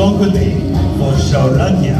Mongoli for Shauranya.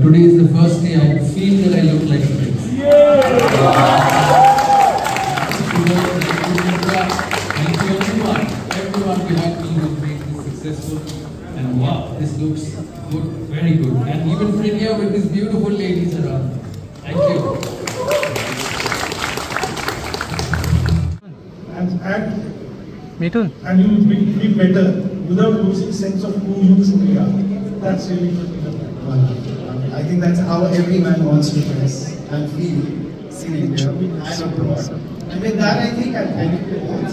Today is the first day I feel that I look like a prince. Thank you everyone behind me who made this successful. And wow, this looks good, very good. And even Frinia with these beautiful ladies around. Thank you. And you will be better without losing sense of who you truly are. That's really wonderful. I think that's how every man wants to dress and feel in India and abroad. And with that, I think I thank you both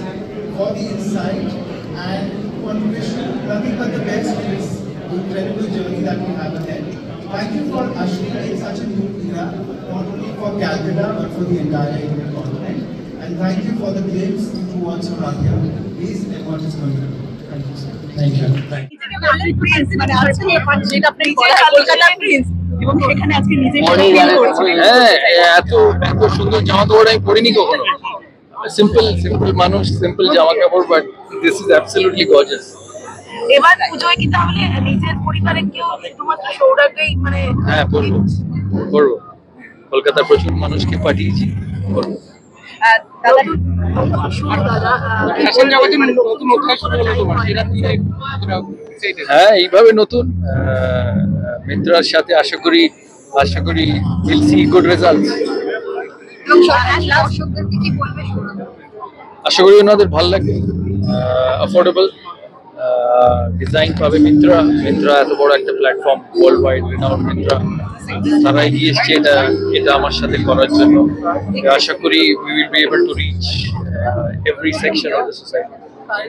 for the insight and want to wish you nothing but the best in this incredible journey that we have ahead. Thank you for ushering in such a new era, not only for Calcutta, but for the entire Indian continent. And thank you for the glimpse towards Saurabhya. Please, and what is going to do. Thank you, sir. Thank you. এত সুন্দর জামা কাপড় আমি পরিনি কখনো। Simple মানুষ, simple জামা কাপড়, but this is absolutely gorgeous. এবার পুজোয় কি তাহলে নিজের পরিবারের কেউ শুধুমাত্র সৌরভকেই মানে হ্যাঁ করবো। কলকাতার প্রচুর মানুষকে পাঠিয়েছি, করবো। হ্যাঁ, এইভাবে নতুন মিত্রার সাথে আশা করি উইল সি গুড রেজাল্ট। আশা করি ওনাদের ভালো লাগবে, অ্যাফোর্ডেবল ডিজাইন পাবে। মিত্রা এত বড় একটা platform, world wide renowned Mitra, তারা এগিয়ে এসছে এটা আমার সাথে করার জন্য। আশা করি we will be able to reach every section of the society.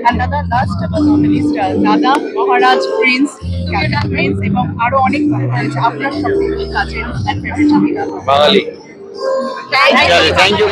And Dada, last but not least, Dada, Maharaj, Prince, Captain Prince, এবং আরো অনেক আপনার সবথেকে কাছের and favorite Bangali. Thank you.